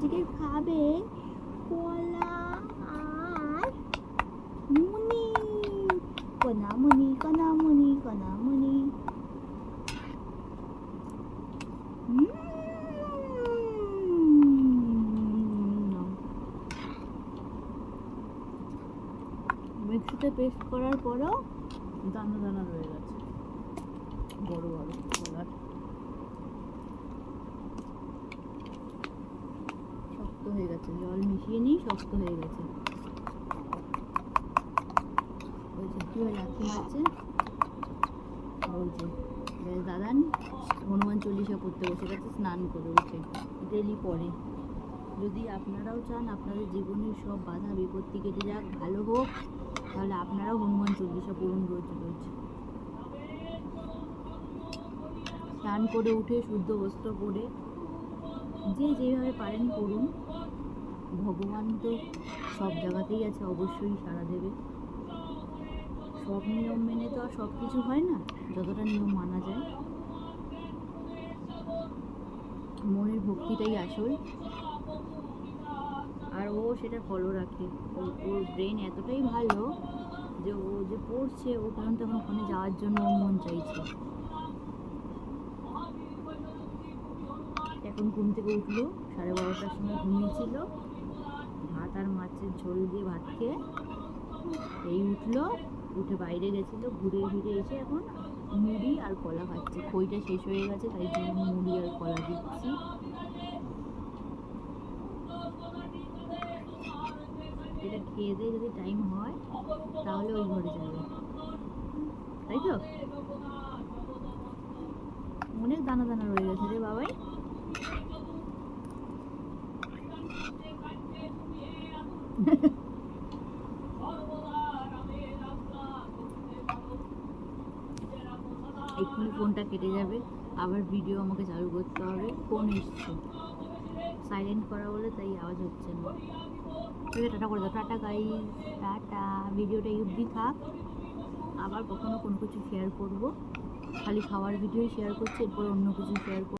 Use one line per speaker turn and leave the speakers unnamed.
আজকে খাবে কলা আর মুনি। কনামুনি কনামুনি কনামুনি। মিক্সিতে পেস্ট করার পরেও
দানা দানা রয়ে গেছে, বড় বড় কলার।
শক্ত হয়ে গেছে, জল মিশিয়ে নিই, শক্ত হয়ে গেছে। ওই যে কীভাবে লাথি মারছে, ওই যে বেশ দাদান হনুমান চল্লিশা পড়তে বসে গেছে স্নান করে উঠে, ডেলি পড়ে। যদি আপনারাও চান আপনাদের জীবনের সব বাধা বিপত্তি কেটে যাক, ভালো হোক, তাহলে আপনারাও হনুমান চল্লিশা পড়ুন রোজ রোজ। স্নান করে উঠে শুদ্ধ বস্ত্র পরে যে যেভাবে পারেন করুন। ভগবান তো সব জায়গাতেই আছে, অবশ্যই সাড়া দেবে। সব নিয়ম মেনে তো আর সব কিছু হয় না, যতটা নিয়ম মানা যায়। মনের ভক্তিটাই আসল, আর ও সেটা ফলো রাখে। ওর ব্রেন এতটাই ভালো যে ও যে পড়ছে, ও পর্যন্ত এখন ওখানে যাওয়ার জন্য মন চাইছে। এখন ঘুম থেকে উঠলো, 12:30টার সময় ঘুমিয়েছিল, ভাত আর মাছের ঝোল দিয়ে ভাত খেয়ে এই উঠলো, উঠে বাইরে গেছিলো, ঘুরে ফিরে এসে এখন মুড়ি আর কলা খাচ্ছে। খইটা শেষ হয়ে গেছে, তাই জন্য মুড়ি আর কলা দিচ্ছি। এটা খেয়ে দিয়ে যদি টাইম হয় তাহলে ওই ঘরে যাবে, তাই তো? অনেক দানা দানা রয়ে গেছে রে বাবাই। এক্ষুনি ফোনটা কেটে যাবে, আবার ভিডিও আমাকে চালু করতে হবে। ফোন এসছে, সাইলেন্ট করা বলে তাই আওয়াজ হচ্ছে না। টাটা করে দাও। Tata guys, tata. ভিডিওটা অবধি থাক, আবার কখনো কোনো কিছু শেয়ার করব। খালি খাওয়ার ভিডিওই শেয়ার করছি, এরপর অন্য কিছু শেয়ার করব।